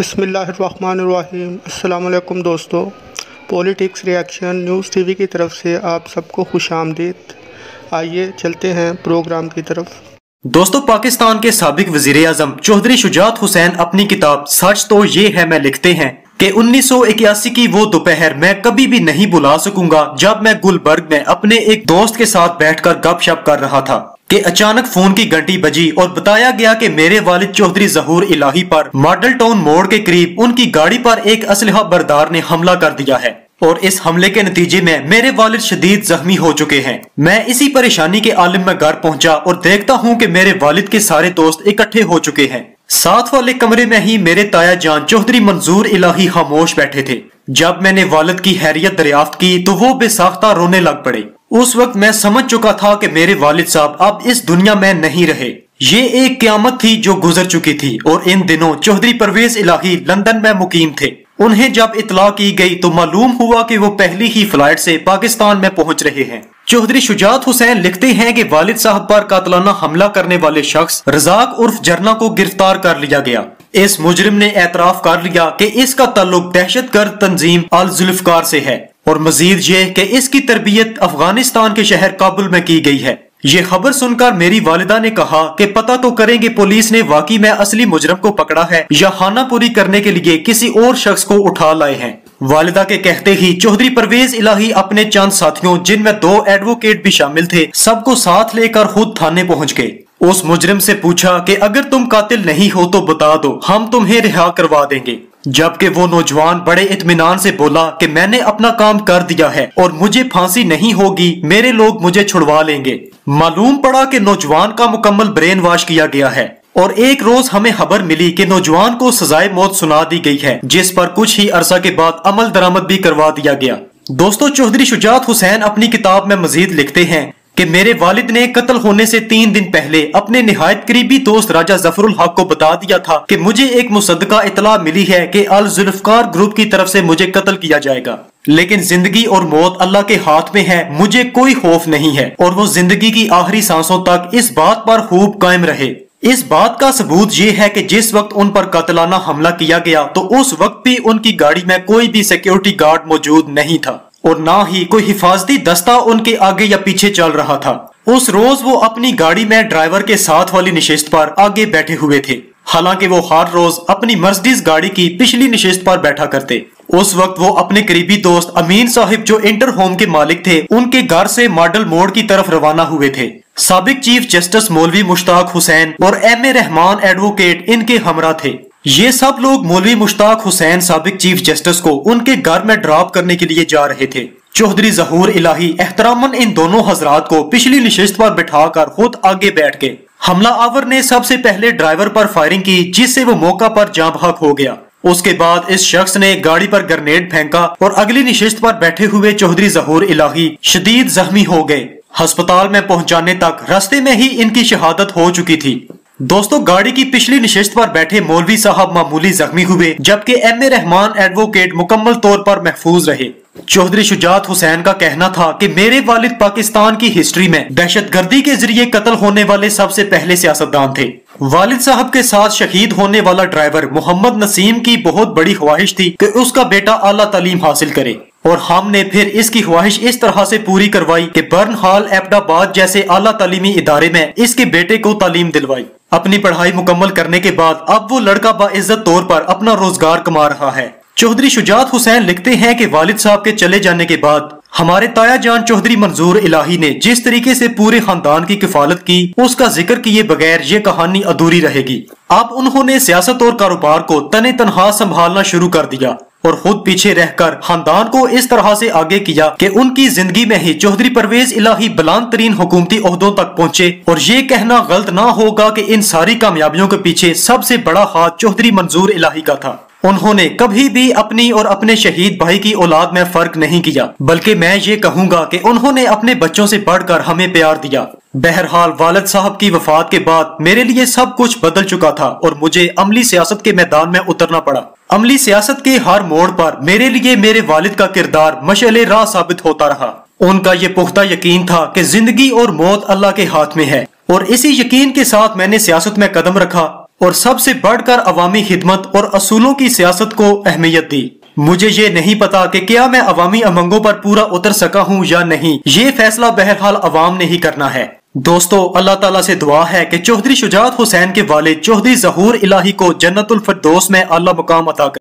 بسم اللہ الرحمن الرحیم۔ السلام علیکم دوستو، politics reaction news T V کی طرف سے آپ سب کو خوش آمدید۔ آئیے چلتے ہیں پروگرام کی طرف۔ دوستو، پاکستان کے سابق وزیر اعظم چودھری شجاعت حسین اپنی کتاب سچ تو یہ ہے میں لکھتے ہیں کہ 1981 کی وہ دوپہر میں کبھی بھی نہیں بھلا سکوں گا جب میں گلبرگ میں اپنے ایک دوست کے ساتھ بیٹھ کر گپ شپ کر رہا تھا کہ اچانک فون کی گھنٹی بجی اور بتایا گیا کہ میرے والد چودھری ظہور الہی پر ماڈل ٹاؤن موڑ کے قریب ان کی گاڑی پر ایک اسلحہ بردار نے حملہ کر دیا ہے اور اس حملے کے نتیجے میں میرے والد شدید زخمی ہو چکے ہیں۔ میں اسی پریشانی کے عالم میں گھر پہنچا اور دیکھتا ہوں کہ میرے والد کے سارے دوست اکٹھے ہو چکے ہیں۔ ساتھ والے کمرے میں ہی میرے تایا جان چودھری منظور الہی خاموش بیٹھے تھے۔ جب میں نے والد کی خیریت دریافت کی تو وہ بے ساختہ رونے لگ پڑے۔ اس وقت میں سمجھ چکا تھا کہ میرے والد صاحب اب اس دنیا میں نہیں رہے۔ یہ ایک قیامت تھی جو گزر چکی تھی اور ان دنوں چودھری پرویز الہی لندن میں مقیم تھے۔ انہیں جب اطلاع کی گئی تو معلوم ہوا کہ وہ پہلی ہی فلائٹ سے پاکستان میں پہنچ رہے ہیں۔ چودھری شجاعت حسین لکھتے ہیں کہ والد صاحب پر قاتلانہ حملہ کرنے والے شخص رزاق عرف جرنا کو گرفتار کر لیا گیا۔ اس مجرم نے اعتراف کر لیا کہ اس کا تعلق دہشت گرد تنظیم الذوالفقار سے ہے اور مزید یہ کہ اس کی تربیت افغانستان کے شہر کابل میں کی گئی ہے۔ یہ خبر سن کر میری والدہ نے کہا کہ پتہ تو کریں گے پولیس نے واقعی میں اصلی مجرم کو پکڑا ہے یا خانہ پوری کرنے کے لیے کسی اور شخص کو اٹھا لائے ہیں۔ والدہ کے کہتے ہی چودھری پرویز الہی اپنے چند ساتھیوں، جن میں 2 ایڈوکیٹ بھی شامل تھے، سب کو ساتھ لے کر خود تھانے پہنچ گئے۔ اس مجرم سے پوچھا کہ اگر تم قاتل نہیں ہو تو بتا دو، ہم تمہیں رہا کروا دیں گے۔ جبکہ وہ نوجوان بڑے اطمینان سے بولا کہ میں نے اپنا کام کر دیا ہے اور مجھے پھانسی نہیں ہوگی، میرے لوگ مجھے چھڑوا لیں گے۔ معلوم پڑا کہ نوجوان کا مکمل برین واش کیا گیا ہے اور ایک روز ہمیں خبر ملی کہ نوجوان کو سزائے موت سنا دی گئی ہے، جس پر کچھ ہی عرصہ کے بعد عمل درآمد بھی کروا دیا گیا۔ دوستو، چودھری شجاعت حسین اپنی کتاب میں مزید لکھتے ہیں کہ میرے والد نے قتل ہونے سے 3 دن پہلے اپنے نہایت قریبی دوست راجہ ظفر الحق کو بتا دیا تھا کہ مجھے ایک مصدقہ اطلاع ملی ہے کہ الذوالفقار گروپ کی طرف سے مجھے قتل کیا جائے گا، لیکن زندگی اور موت اللہ کے ہاتھ میں ہے، مجھے کوئی خوف نہیں ہے، اور وہ زندگی کی آخری سانسوں تک اس بات پر خوب قائم رہے۔ اس بات کا ثبوت یہ ہے کہ جس وقت ان پر قاتلانہ حملہ کیا گیا تو اس وقت بھی ان کی گاڑی میں کوئی بھی سیکیورٹی گارڈ موجود نہیں تھا اور نہ ہی کوئی حفاظتی دستہ ان کے آگے یا پیچھے چل رہا تھا۔ اس روز وہ اپنی گاڑی میں ڈرائیور کے ساتھ والی نشست پر آگے بیٹھے ہوئے تھے، حالانکہ وہ ہر روز اپنی مرسڈیز گاڑی کی پچھلی نشست پر بیٹھا کرتے۔ اس وقت وہ اپنے قریبی دوست امین صاحب جو انٹر ہوم کے مالک تھے، ان کے گھر سے ماڈل موڑ کی طرف روانہ ہوئے تھے۔ سابق چیف جسٹس مولوی مشتاق حسین اور ایم اے رحمان ایڈوکیٹ ان کے ہمراہ تھے۔ یہ سب لوگ مولوی مشتاق حسین سابق چیف جسٹس کو ان کے گھر میں ڈراپ کرنے کے لیے جا رہے تھے۔ چودھری ظہور الہی احتراماً ان دونوں حضرات کو پچھلی نشست پر بٹھا کر خود آگے بیٹھ گئے۔ حملہ آور نے سب سے پہلے ڈرائیور پر فائرنگ کی، جس سے وہ موقع پر جاں بحق ہو گیا۔ اس کے بعد اس شخص نے گاڑی پر گرنیڈ پھینکا اور اگلی نشست پر بیٹھے ہوئے چودھری ظہور الہی شدید زخمی ہو گئے۔ ہسپتال میں پہنچانے تک راستے میں ہی ان کی شہادت ہو چکی تھی۔ دوستو، گاڑی کی پچھلی نشست پر بیٹھے مولوی صاحب معمولی زخمی ہوئے، جبکہ ایم اے رحمان ایڈوکیٹ مکمل طور پر محفوظ رہے۔ چودھری شجاعت حسین کا کہنا تھا کہ میرے والد پاکستان کی ہسٹری میں دہشت گردی کے ذریعے قتل ہونے والے سب سے پہلے سیاستدان تھے۔ والد صاحب کے ساتھ شہید ہونے والا ڈرائیور محمد نسیم کی بہت بڑی خواہش تھی کہ اس کا بیٹا اعلیٰ تعلیم حاصل کرے، اور ہم نے پھر اس کی خواہش اس طرح سے پوری کروائی کہ برن ہال ایبٹ آباد جیسے اعلیٰ تعلیمی ادارے میں اس کے بیٹے کو تعلیم دلوائی۔ اپنی پڑھائی مکمل کرنے کے بعد اب وہ لڑکا باعزت طور پر اپنا روزگار کما رہا ہے۔ چودھری شجاعت حسین لکھتے ہیں کہ والد صاحب کے چلے جانے کے بعد ہمارے تایا جان چودھری منظور الہی نے جس طریقے سے پورے خاندان کی کفالت کی، اس کا ذکر کیے بغیر یہ کہانی ادھوری رہے گی۔ اب انہوں نے سیاست اور کاروبار کو تنے تنہا سنبھالنا شروع کر دیا اور خود پیچھے رہ کر خاندان کو اس طرح سے آگے کیا کہ ان کی زندگی میں ہی چودھری پرویز الہی بلند ترین حکومتی عہدوں تک پہنچے۔ اور یہ کہنا غلط نہ ہوگا کہ ان ساری کامیابیوں کے پیچھے سب سے بڑا ہاتھ چودھری منظور الہی کا تھا۔ انہوں نے کبھی بھی اپنی اور اپنے شہید بھائی کی اولاد میں فرق نہیں کیا، بلکہ میں یہ کہوں گا کہ انہوں نے اپنے بچوں سے بڑھ کر ہمیں پیار دیا۔ بہرحال والد صاحب کی وفات کے بعد میرے لیے سب کچھ بدل چکا تھا اور مجھے عملی سیاست کے میدان میں اترنا پڑا۔ عملی سیاست کے ہر موڑ پر میرے لیے میرے والد کا کردار مشعل راہ ثابت ہوتا رہا۔ ان کا یہ پختہ یقین تھا کہ زندگی اور موت اللہ کے ہاتھ میں ہے، اور اسی یقین کے ساتھ میں نے سیاست میں قدم رکھا اور سب سے بڑھ کر عوامی خدمت اور اصولوں کی سیاست کو اہمیت دی۔ مجھے یہ نہیں پتا کہ کیا میں عوامی امنگوں پر پورا اتر سکا ہوں یا نہیں، یہ فیصلہ بہرحال عوام نے ہی کرنا ہے۔ دوستو، اللہ تعالیٰ سے دعا ہے کہ چوہدری شجاعت حسین کے والد چوہدری ظہور الہی کو جنت الفردوس میں اعلیٰ مقام عطا کرے۔